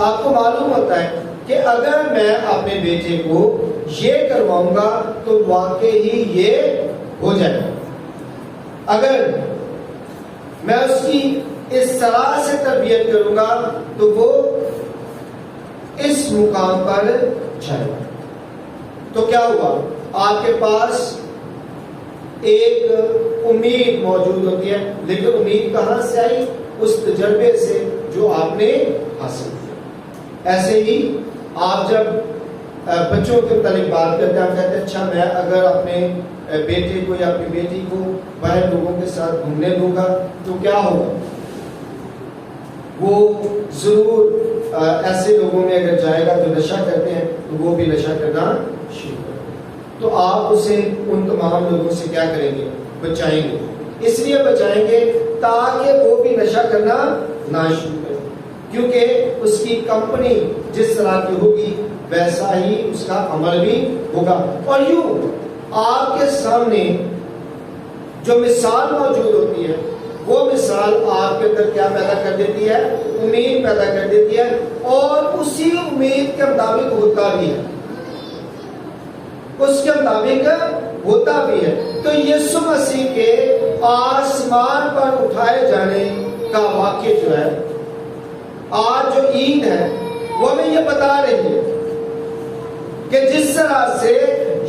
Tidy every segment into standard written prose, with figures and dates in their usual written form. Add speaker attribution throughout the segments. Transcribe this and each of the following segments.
Speaker 1: آپ کو معلوم ہوتا ہے کہ اگر میں اپنے بیٹے کو یہ کرواؤں گا تو واقعی ہی یہ ہو جائے گا. اگر میں اس کی اس طرح سے تربیت کروں گا تو وہ اس مقام پر جائے گا. تو کیا ہوا؟ آپ کے پاس ایک امید موجود ہوتی ہے، لیکن امید کہاں سے آئی؟ اس تجربے سے جو آپ نے حاصل کیا. ایسے ہی آپ جب بچوں کے متعلق بات کرتے ہیں، آپ کہتے ہیں اچھا میں اگر اپنے بیٹے کو یا اپنی بیٹی کو باہر لوگوں کے ساتھ گھومنے دوں گا تو کیا ہوگا؟ وہ ضرور ایسے لوگوں میں اگر جائے گا جو نشہ کرتے ہیں تو وہ بھی نشہ کرنا شروع کریں گے. تو آپ اسے ان تمام لوگوں سے کیا کریں گے؟ بچائیں گے. اس لیے بچائیں گے تاکہ وہ بھی نشہ کرنا نہ شروع کرے، کیونکہ اس کی کمپنی جس طرح کی ہوگی ویسا ہی اس کا عمل بھی ہوگا. اور یوں آپ کے سامنے جو مثال موجود ہوتی ہے وہ مثال آپ کے اندر کیا پیدا کر دیتی ہے؟ امید پیدا کر دیتی ہے، اور اسی امید کے مطابق ہوتا بھی ہے، اس کے مطابق ہوتا بھی ہے. تو یسوع مسیح کے آسمان پر اٹھائے جانے کا واقعہ جو ہے، آج جو عید ہے وہ ہمیں یہ بتا رہی ہے کہ جس طرح سے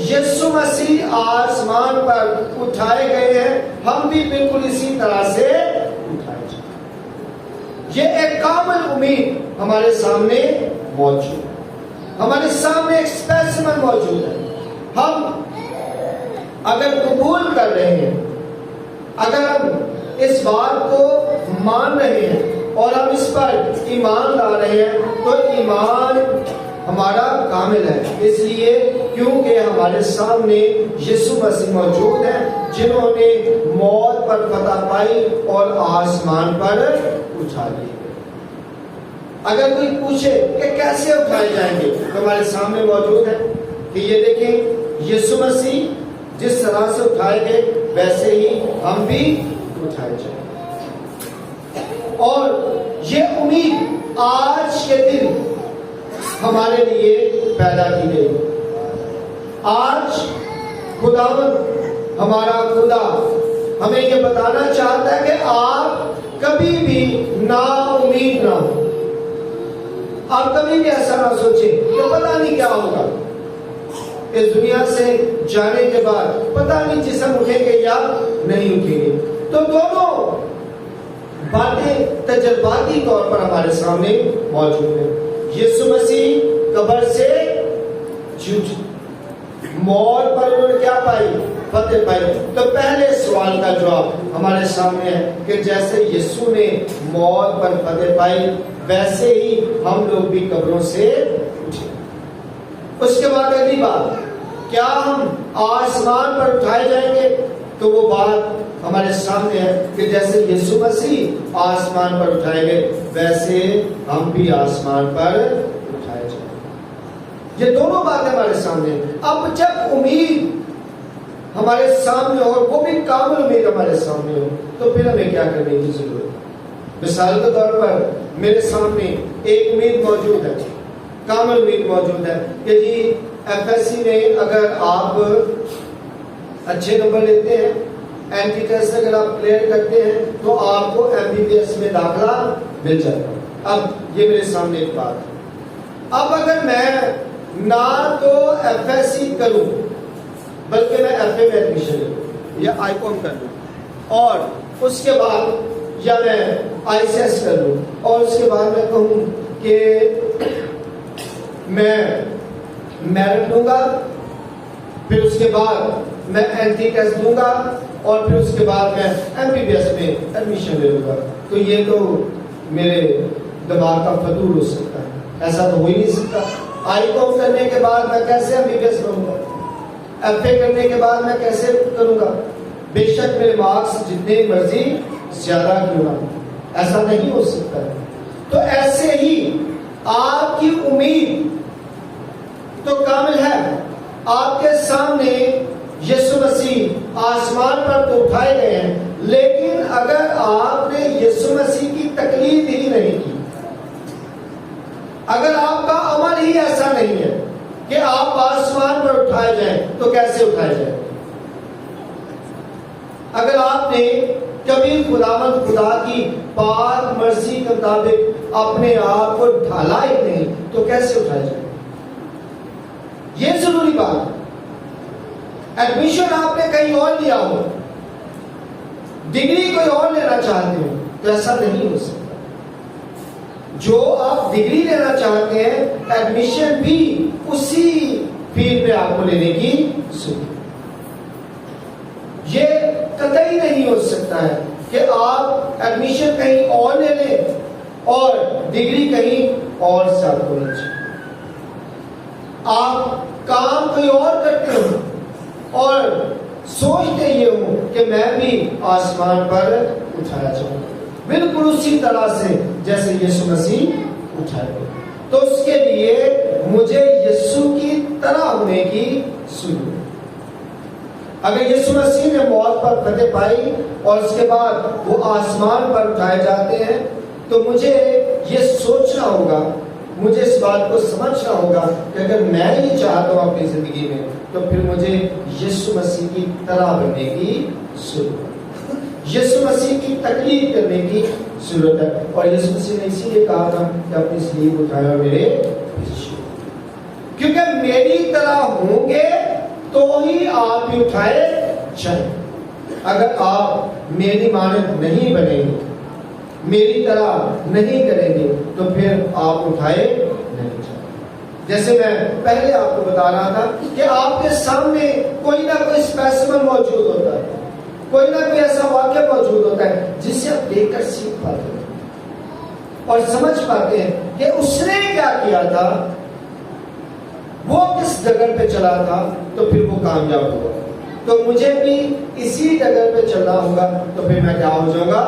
Speaker 1: یسوع مسیح آسمان پر اٹھائے گئے ہیں، ہم بھی بالکل اسی طرح سے اٹھائے جائیں. یہ ایک کامل امید ہمارے سامنے موجود ہے، ہمارے سامنے ایک اسپیسیمن موجود ہے. ہم اگر قبول کر رہے ہیں، اگر ہم اس بات کو مان رہے ہیں اور ہم اس پر ایمان لا رہے ہیں تو ایمان ہمارا کامل ہے. اس لیے کیونکہ ہمارے سامنے یسوع مسیح موجود ہیں جنہوں نے موت پر فتح پائی اور آسمان پر اٹھا لیے. اگر کوئی پوچھے کہ کیسے اٹھائے جائیں گے تو ہمارے سامنے موجود ہے کہ یہ دیکھیں یسوع مسیح جس طرح سے اٹھائے گئے ویسے ہی ہم بھی اٹھائے جائیں. اور یہ امید آج کے دن ہمارے لیے پیدا کی گئی. آج خداوند ہمارا خدا ہمیں یہ بتانا چاہتا ہے کہ آپ کبھی بھی نا امید نہ ہو. آپ کبھی بھی ایسا نہ سوچیں کہ پتہ نہیں کیا ہوگا اس دنیا سے جانے کے بعد، پتہ نہیں جسم اٹھیں گے یا نہیں اٹھیں گے. تو دونوں باتیں تجرباتی طور پر ہمارے سامنے موجود ہیں. یسوع مسیح قبر سے جھوٹ، موت پر انہوں نے کیا پائی؟ فتح پائی. تو پہلے سوال کا جواب ہمارے سامنے ہے کہ جیسے یسوع نے موت پر فتح پائی ویسے ہی ہم لوگ بھی قبروں سے اٹھے. اس کے بعد اگلی بات، کیا ہم آسمان پر اٹھائے جائیں گے؟ تو وہ بات ہمارے سامنے ہے کہ جیسے یسوع مسیح آسمان پر اٹھائے گئے ویسے ہم بھی آسمان پر اٹھائے جائیں. یہ دونوں باتیں ہمارے سامنے ہیں. اب جب امید ہمارے سامنے ہو، وہ بھی کامل امید ہمارے سامنے ہو، تو پھر ہمیں کیا کرنے کی ضرورت ہے؟ مثال کے طور پر میرے سامنے ایک امید موجود ہے، کامل امید موجود ہے کہ جی ایف ایس سی میں اگر آپ اچھے نمبر لیتے ہیں، این ٹی ٹیسٹ اگر آپ کلیئر کرتے ہیں تو آپ کو ایم بی بی ایس میں داخلہ مل جائے گا. اب یہ میرے سامنے ایک بات ہے. اب اگر میں نہ تو ایف ایس سی کروں بلکہ میں ایف اے میں ایڈمیشن لوں یا آئی کام کر لوں، اور اس کے بعد یا میں آئی سی ایس کر لوں، اور اس کے بعد میں کہوں کہ میں میرٹ دوں گا، پھر اس کے بعد میں این ٹی ٹیسٹ دوں گا، اور پھر اس کے بعد میں ایم بی بی ایس میں ایڈمیشن لے لوں گا، تو یہ تو میرے دماغ کا فطور ہو سکتا ہے. ایسا تو ہو ہی نہیں سکتا. آئی کام کرنے کے بعد میں کیسے ایم بی بی ایس کروں گا؟ ایف اے کرنے کے بعد میں کیسے کروں گا؟ بے شک میرے مارکس جتنے مرضی زیادہ کیوں نہ، ایسا نہیں ہو سکتا ہے. تو ایسے ہی آپ کی امید تو کامل ہے. آپ کے سامنے یسوع مسیح آسمان پر تو اٹھائے گئے ہیں، لیکن اگر آپ نے یسوع مسیح کی تقلید ہی نہیں کی، اگر آپ کا عمل ہی ایسا نہیں ہے کہ آپ آسمان پر اٹھائے جائیں تو کیسے اٹھائے جائیں؟ اگر آپ نے کبھی خداوند خدا کی پاک مرضی کے مطابق اپنے آپ کو ڈھالا ہی نہیں تو کیسے اٹھائے جائیں؟ یہ ضروری بات ہے۔ ایڈمیشن آپ نے کہیں اور لیا ہو، ڈگری کوئی اور لینا چاہتے ہو تو ایسا نہیں ہو سکتا۔ جو آپ ڈگری لینا چاہتے ہیں ایڈمیشن بھی اسی فیلڈ پہ آپ کو لینے کی ضرورت۔ یہ قطعی نہیں ہو سکتا ہے کہ آپ ایڈمیشن کہیں اور لے لیں اور ڈگری کہیں اور سے آپ کو مل جائے۔ آپ کام کوئی اور کرتے ہو اور سوچتے یہ ہو کہ میں بھی آسمان پر اٹھایا جاؤں، بالکل اسی طرح سے جیسے یسوع مسیح اٹھائے گئے، تو اس کے لیے مجھے یسوع کی طرح ہونے کی ضرورت ہے۔ اگر یسوع مسیح نے موت پر فتح پائی اور اس کے بعد وہ آسمان پر اٹھائے جاتے ہیں تو مجھے یہ سوچنا ہوگا، مجھے اس بات کو سمجھنا ہوگا کہ اگر میں یہ چاہتا ہوں اپنی زندگی میں تو پھر مجھے یسوع مسیح کی طرح بننے کی ضرورت ہے، یسوع مسیح کی تقلید کرنے کی ضرورت ہے۔ اور یسوع مسیح نے اسی لیے کہا تھا کہ اپنی صلیب اٹھائے اور میرے پیچھے، کیونکہ میری طرح ہوں گے تو ہی آپ بھی اٹھائے جائیں۔ اگر آپ میری مانند نہیں بنیں گے، میری طرح نہیں کریں گے تو پھر آپ اٹھائے نہیں جائیں۔ جیسے میں پہلے آپ کو بتا رہا تھا کہ آپ کے سامنے کوئی نہ کوئی اسپیسیمن موجود ہوتا ہے، کوئی نہ کوئی ایسا واقعہ موجود ہوتا ہے جس سے آپ دیکھ کر سیکھ پاتے ہیں اور سمجھ پاتے ہیں کہ اس نے کیا کیا تھا، وہ کس ڈگر پہ چلا تھا تو پھر وہ کامیاب ہوا، تو مجھے بھی اسی ڈگر پہ چلنا ہوگا تو پھر میں کیا ہو جاؤں گا،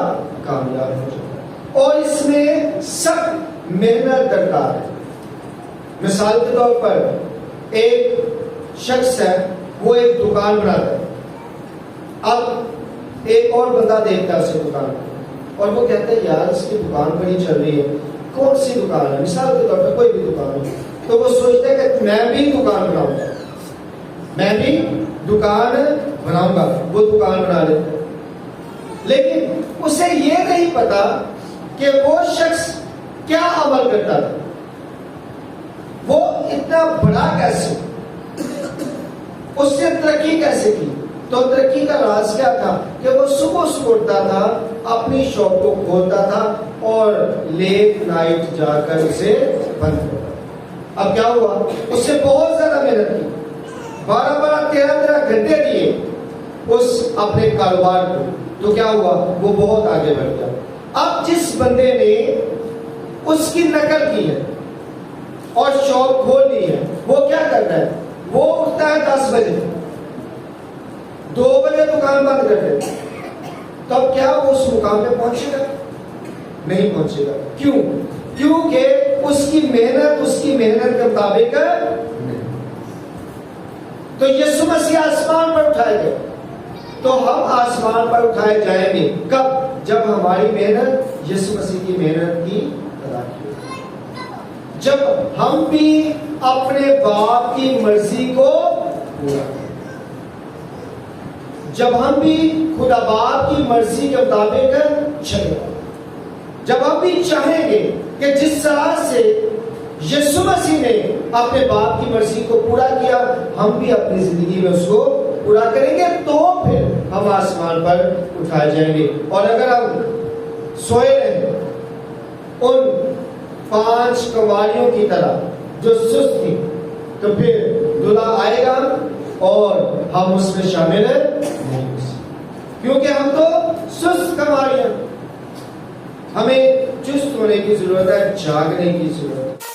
Speaker 1: کامیاب ہو جاؤں گا۔ اور اس میں سخت محنت درکار ہے۔ مثال کے طور پر ایک شخص ہے، وہ ایک دکان بناتا ہے، اب ایک اور بندہ دیکھتا ہے اسے دکان اور وہ کہتا ہے یار اس کی دکان بڑی چل رہی ہے، کون سی دکان ہے، مثال کے طور پر کوئی بھی دکان ہے، تو وہ سوچتا ہے کہ میں بھی دکان بناؤں گا، میں بھی دکان بناؤں گا، وہ دکان بنا لیتا ہے۔ لیکن اسے یہ نہیں پتا کہ وہ شخص کیا عمل کرتا تھا، وہ اتنا بڑا کیسے، اس نے ترقی کیسے کی۔ تو ترقی کا راز کیا تھا کہ وہ صبح صبح اٹھتا تھا، اپنی شاپ کو کھولتا تھا اور لیٹ نائٹ جا کر اسے بند کرتا تھا۔ اب کیا ہوا، اس سے بہت زیادہ محنت کی، 12-13 گھنٹے دیے اس اپنے کاروبار کو، تو کیا ہوا، وہ بہت آگے بڑھ گیا۔ اب جس بندے نے اس کی نقل کی ہے اور شاپ کھول لی ہے، وہ کیا کرتا ہے، وہ اٹھتا ہے 10 بجے، 2 بجے دکان بند کر دیتا ہے، تب کیا وہ اس مقام پہ پہنچے گا؟ نہیں پہنچے گا۔ کیوں؟ کیونکہ اس کی محنت کے مطابق نہیں۔ تو یسوع مسیح آسمان پر اٹھائے گئے تو ہم آسمان پر اٹھائے جائیں گے کب؟ جب ہماری محنت یسوع مسیح کی محنت کی ادا کی، جب ہم بھی اپنے باپ کی مرضی کو پورا کریں، جب ہم بھی خدا باپ کی مرضی کے مطابق چلیں، جب ہم بھی چاہیں گے کہ جس طرح سے یسوع مسیح نے اپنے باپ کی مرضی کو پورا کیا ہم بھی اپنی زندگی میں اس کو پورا کریں گے، تو پھر ہم آسمان پر اٹھائے جائیں گے۔ اور اگر ہم سوئے رہیں ان 5 کنواریوں کی طرح جو سست تھی تو پھر دلہا آئے گا اور ہم اس میں شامل نہیں ہو سکتے، کیونکہ ہم تو سست کنواریاں، ہمیں چست ہونے کی ضرورت ہے، جاگنے کی ضرورت ہے۔